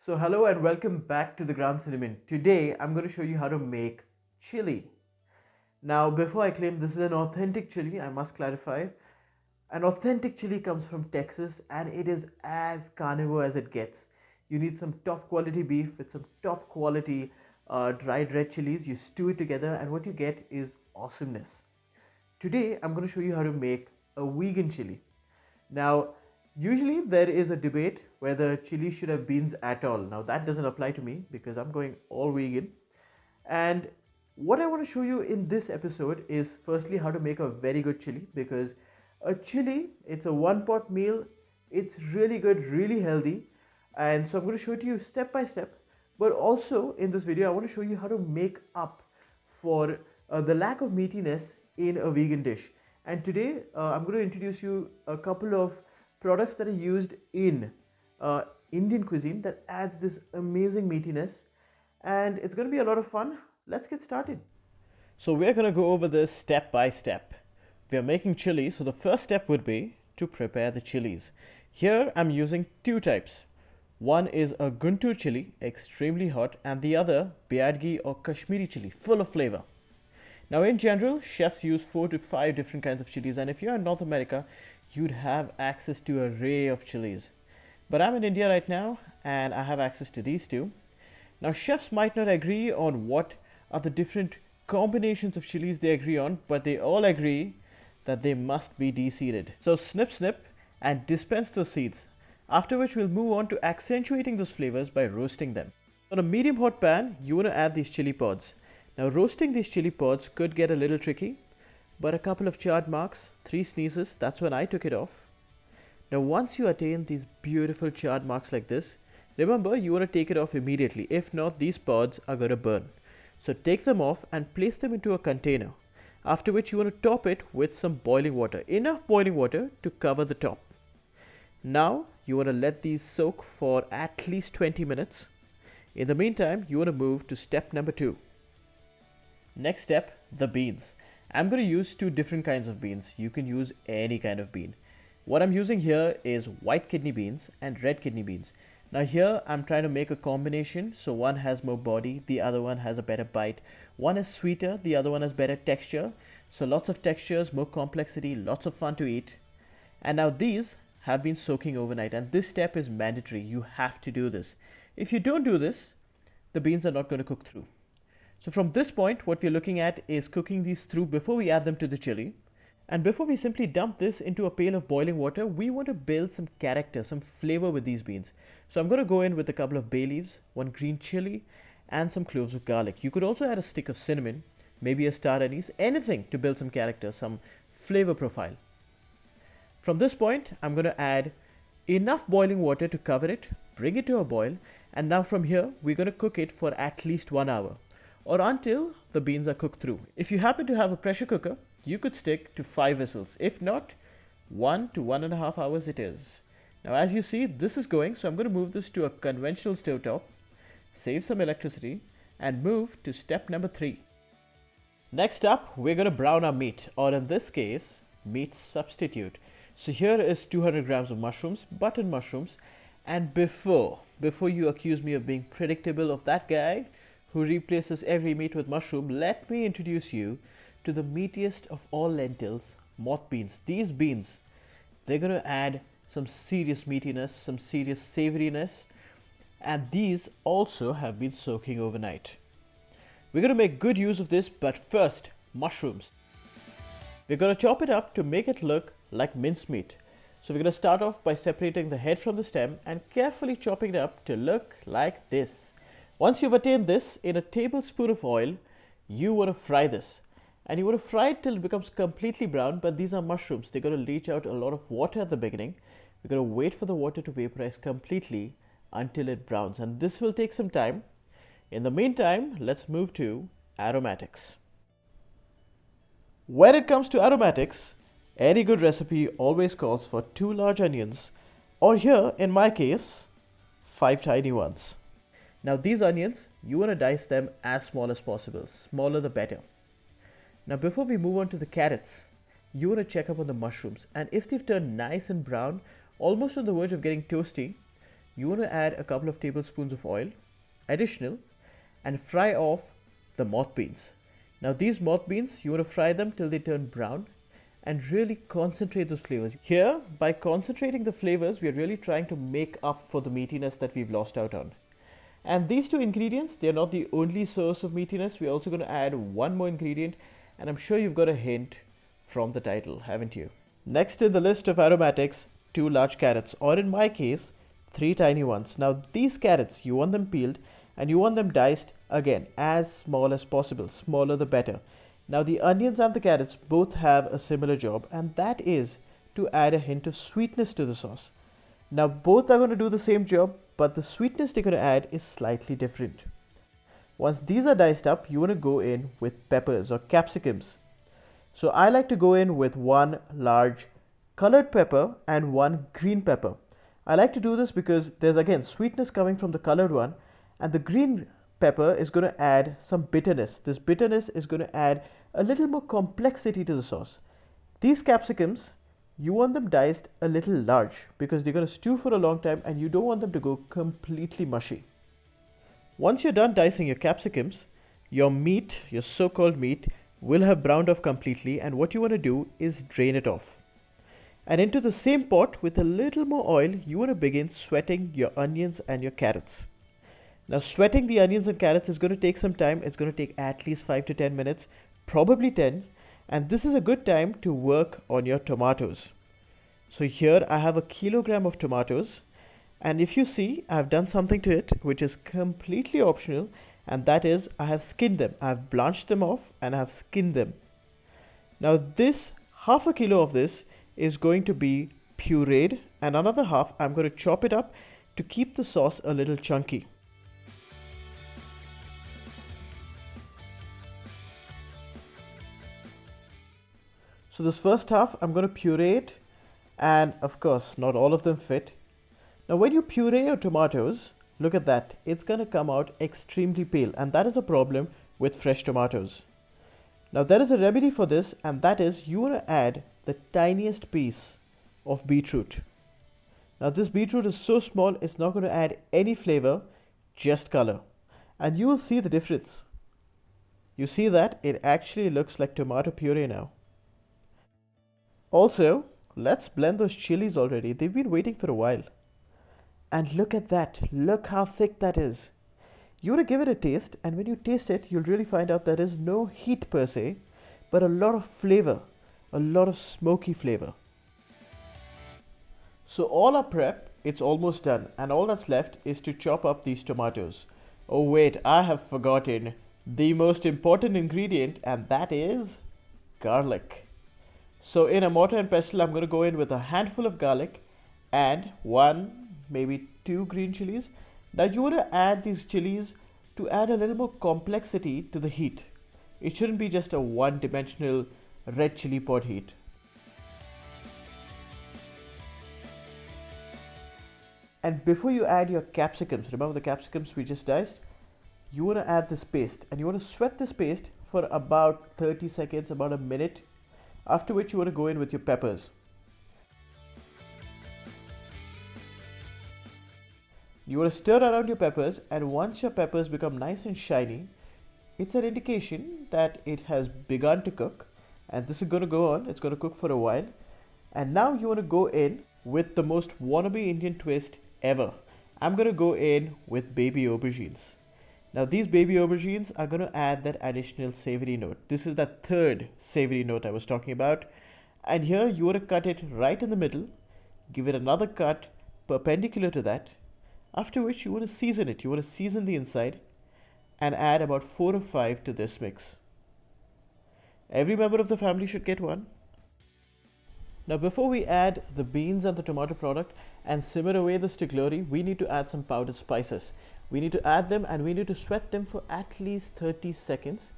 So hello and welcome back to the Ground Cinnamon. Today I'm going to show you how to make chili. Now before I claim this is an authentic chili, I must clarify. An authentic chili comes from Texas and it is as carnivore as it gets. You need some top quality beef with some top quality dried red chilies. You stew it together and what you get is awesomeness. Today I'm going to show you how to make a vegan chili. Now, usually there is a debate whether chili should have beans at all. Now, that doesn't apply to me because I'm going all vegan. And what I want to show you in this episode is firstly how to make a very good chili, because a chili, it's a one pot meal, it's really good, really healthy. And so I'm going to show it to you step by step. But also in this video, I want to show you how to make up for the lack of meatiness in a vegan dish. And today I'm going to introduce you a couple of products that are used in Indian cuisine that adds this amazing meatiness, and it's going to be a lot of fun. Let's get started. So we're going to go over this step by step. We are making chili, so the first step would be to prepare the chilies. Here I'm using two types. One is a Guntur chili, extremely hot, and the other Byadgi or Kashmiri chili, full of flavor. Now, in general, chefs use 4 to 5 different kinds of chilies, and if you're in North America, you'd have access to an array of chilies. But I'm in India right now, and I have access to these two. Now, chefs might not agree on what are the different combinations of chilies they agree on, but they all agree that they must be de-seeded. So snip snip and dispense those seeds, after which we'll move on to accentuating those flavors by roasting them. On a medium hot pan, you want to add these chili pods. Now roasting these chili pods could get a little tricky, but a couple of charred marks, 3 sneezes, that's when I took it off. Now once you attain these beautiful charred marks like this, remember you want to take it off immediately. If not, these pods are going to burn. So take them off and place them into a container, after which you want to top it with some boiling water, enough boiling water to cover the top. Now you want to let these soak for at least 20 minutes. In the meantime, you want to move to step number 2. Next step, the beans. I'm going to use 2 different kinds of beans. You can use any kind of bean. What I'm using here is white kidney beans and red kidney beans. Now here I'm trying to make a combination, so one has more body, the other one has a better bite. One is sweeter, the other one has better texture. So lots of textures, more complexity, lots of fun to eat. And now these have been soaking overnight, and this step is mandatory. You have to do this. If you don't do this, the beans are not going to cook through. So from this point, what we're looking at is cooking these through before we add them to the chili. And before we simply dump this into a pail of boiling water, we want to build some character, some flavor with these beans. So I'm going to go in with a couple of bay leaves, 1 green chili, and some cloves of garlic. You could also add a stick of cinnamon, maybe a star anise, anything to build some character, some flavor profile. From this point, I'm going to add enough boiling water to cover it, bring it to a boil, and now from here, we're going to cook it for at least 1 hour, or until the beans are cooked through. If you happen to have a pressure cooker, you could stick to 5 whistles. If not, 1 to 1.5 hours it is. Now as you see, this is going, so I'm going to move this to a conventional stovetop, save some electricity, and move to step number 3. Next up, we're going to brown our meat, or in this case, meat substitute. So here is 200 grams of mushrooms, button mushrooms, and before you accuse me of being predictable of that guy who replaces every meat with mushroom, let me introduce you to the meatiest of all lentils, moth beans. These beans, they're going to add some serious meatiness, some serious savoriness, and these also have been soaking overnight. We're going to make good use of this, but first, mushrooms. We're going to chop it up to make it look like mincemeat. So we're going to start off by separating the head from the stem and carefully chopping it up to look like this. Once you've attained this, in a tablespoon of oil, you want to fry this. And you want to fry it till it becomes completely brown, but these are mushrooms. They're going to leach out a lot of water at the beginning. We're going to wait for the water to vaporize completely until it browns, and this will take some time. In the meantime, let's move to aromatics. When it comes to aromatics, any good recipe always calls for 2 large onions, or here, in my case, 5 tiny ones. Now these onions, you want to dice them as small as possible. Smaller the better. Now before we move on to the carrots, you want to check up on the mushrooms, and if they've turned nice and brown, almost on the verge of getting toasty, you want to add a couple of tablespoons of oil, additional, and fry off the moth beans. Now these moth beans, you want to fry them till they turn brown and really concentrate those flavors. Here, by concentrating the flavors, we are really trying to make up for the meatiness that we've lost out on. And these two ingredients, they're not the only source of meatiness. We're also going to add one more ingredient, and I'm sure you've got a hint from the title, haven't you? Next in the list of aromatics, 2 large carrots, or in my case, 3 tiny ones. Now these carrots, you want them peeled and you want them diced, again, as small as possible. Smaller the better. Now the onions and the carrots both have a similar job, and that is to add a hint of sweetness to the sauce. Now both are going to do the same job, but the sweetness they're going to add is slightly different. Once these are diced up, you want to go in with peppers or capsicums. So I like to go in with 1 large colored pepper and 1 green pepper. I like to do this because there's again sweetness coming from the colored one, and the green pepper is going to add some bitterness. This bitterness is going to add a little more complexity to the sauce. These capsicums, you want them diced a little large because they're going to stew for a long time and you don't want them to go completely mushy. Once you're done dicing your capsicums, your meat, your so-called meat, will have browned off completely, and what you want to do is drain it off. And into the same pot with a little more oil, you want to begin sweating your onions and your carrots. Now sweating the onions and carrots is going to take some time. It's going to take at least 5 to 10 minutes, probably 10. And this is a good time to work on your tomatoes. So here I have a kilogram of tomatoes. And if you see, I've done something to it which is completely optional. And that is, I have skinned them. I've blanched them off and I have skinned them. Now this half a kilo of this is going to be pureed, and another half I'm going to chop it up to keep the sauce a little chunky. So this first half I'm going to puree it, and of course not all of them fit. Now when you puree your tomatoes, look at that, it's going to come out extremely pale, and that is a problem with fresh tomatoes. Now there is a remedy for this, and that is you want to add the tiniest piece of beetroot. Now this beetroot is so small, it's not going to add any flavor, just color. And you will see the difference. You see that it actually looks like tomato puree now. Also, let's blend those chilies already. They've been waiting for a while. And look at that. Look how thick that is. You want to give it a taste, and when you taste it, you'll really find out there is no heat per se, but a lot of flavor, a lot of smoky flavor. So all our prep, it's almost done, and all that's left is to chop up these tomatoes. Oh wait, I have forgotten the most important ingredient, and that is garlic. So in a mortar and pestle, I'm going to go in with a handful of garlic and 1, maybe 2 green chilies. Now you want to add these chilies to add a little more complexity to the heat. It shouldn't be just a one-dimensional red chili pod heat. And before you add your capsicums, remember the capsicums we just diced, you want to add this paste, and you want to sweat this paste for about 30 seconds, about a minute, after which you want to go in with your peppers. You want to stir around your peppers, and once your peppers become nice and shiny, it's an indication that it has begun to cook, and this is going to go on, it's going to cook for a while. And now you want to go in with the most wannabe Indian twist ever. I'm going to go in with baby aubergines. Now these baby aubergines are going to add that additional savory note. This is that third savory note I was talking about. And here you want to cut it right in the middle, give it another cut perpendicular to that, after which you want to season it. You want to season the inside and add about 4 or 5 to this mix. Every member of the family should get one. Now before we add the beans and the tomato product and simmer away this to glory, we need to add some powdered spices. We need to add them, and we need to sweat them for at least 30 seconds.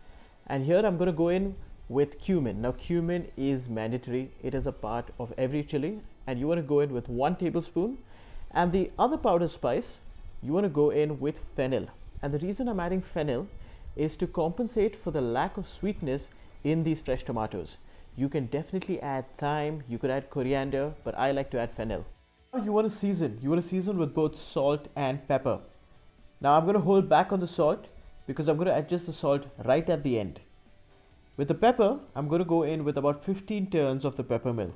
And here I'm going to go in with cumin. Now cumin is mandatory. It is a part of every chili, and you want to go in with 1 tablespoon. And the other powder spice, you want to go in with fennel. And the reason I'm adding fennel is to compensate for the lack of sweetness in these fresh tomatoes. You can definitely add thyme, you could add coriander, but I like to add fennel. You want to season. You want to season with both salt and pepper. Now I'm going to hold back on the salt because I'm going to adjust the salt right at the end. With the pepper, I'm going to go in with about 15 turns of the pepper mill.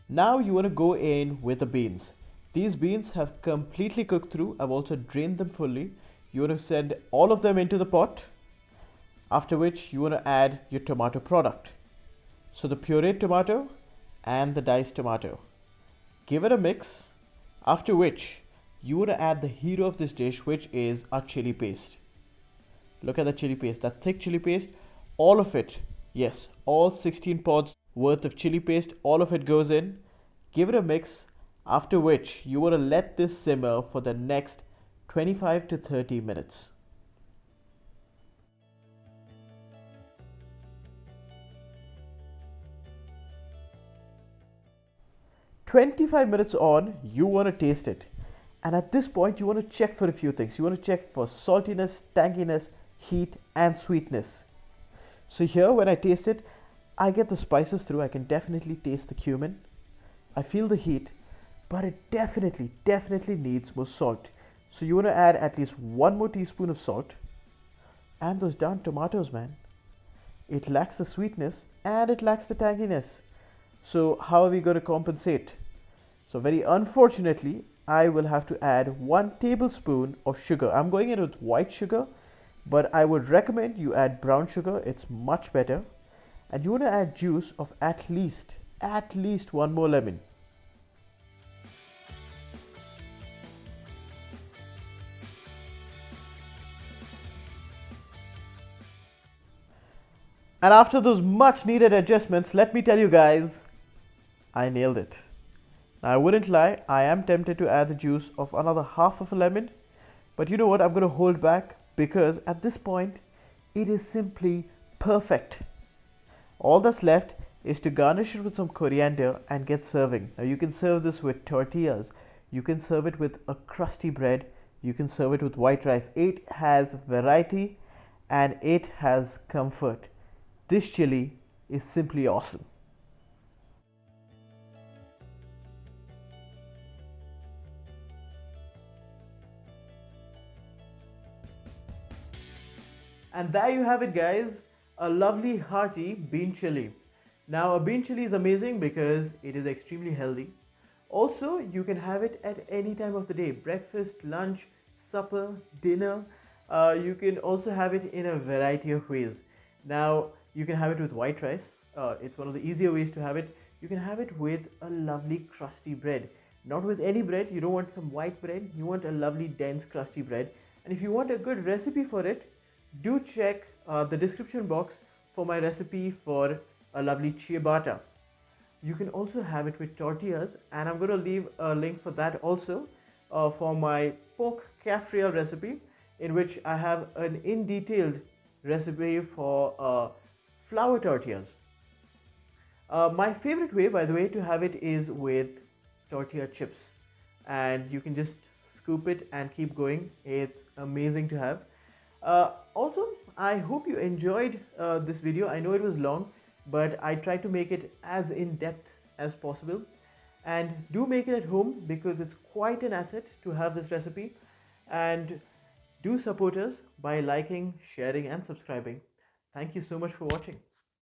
Now you want to go in with the beans. These beans have completely cooked through. I've also drained them fully. You want to send all of them into the pot, after which you want to add your tomato product. So the pureed tomato and the diced tomato. Give it a mix, after which you want to add the hero of this dish, which is our chili paste. Look at the chili paste, that thick chili paste, all of it, yes, all 16 pods worth of chili paste, all of it goes in. Give it a mix, after which you want to let this simmer for the next 25 to 30 minutes. "25 minutes on, you want to taste it. And at this point, you want to check for a few things. You want to check for saltiness, tanginess, heat, and sweetness. So here, when I taste it, I get the spices through. I can definitely taste the cumin. I feel the heat, but it definitely needs more salt. So you want to add at least 1 more teaspoon of salt. And those darn tomatoes, man. It lacks the sweetness and it lacks the tanginess. So how are we going to compensate? So very unfortunately, I will have to add 1 tablespoon of sugar. I'm going in with white sugar, but I would recommend you add brown sugar. It's much better. And you want to add juice of at least 1 more lemon. And after those much needed adjustments, let me tell you guys, I nailed it. Now, I wouldn't lie, I am tempted to add the juice of another half of a lemon, but you know what, I'm going to hold back because at this point, it is simply perfect. All that's left is to garnish it with some coriander and get serving. Now, you can serve this with tortillas, you can serve it with a crusty bread, you can serve it with white rice. It has variety and it has comfort. This chili is simply awesome. And there you have it, guys, a lovely hearty bean chili. Now, a bean chili is amazing because it is extremely healthy. Also, you can have it at any time of the day: breakfast, lunch, supper, dinner. You can also have it in a variety of ways. Now, you can have it with white rice. It's one of the easier ways to have it. You can have it with a lovely crusty bread. Not with any bread, you don't want some white bread, you want a lovely dense crusty bread. And if you want a good recipe for it, do check the description box for my recipe for a lovely ciabatta. You can also have it with tortillas, and I'm going to leave a link for that also for my pork caffriel recipe, in which I have an in detailed recipe for flour tortillas. My favorite way, by the way, to have it is with tortilla chips, and you can just scoop it and keep going. It's amazing to have. Also, I hope you enjoyed this video. I know it was long, but I tried to make it as in-depth as possible. And do make it at home because it's quite an asset to have this recipe. And do support us by liking, sharing, and subscribing. Thank you so much for watching.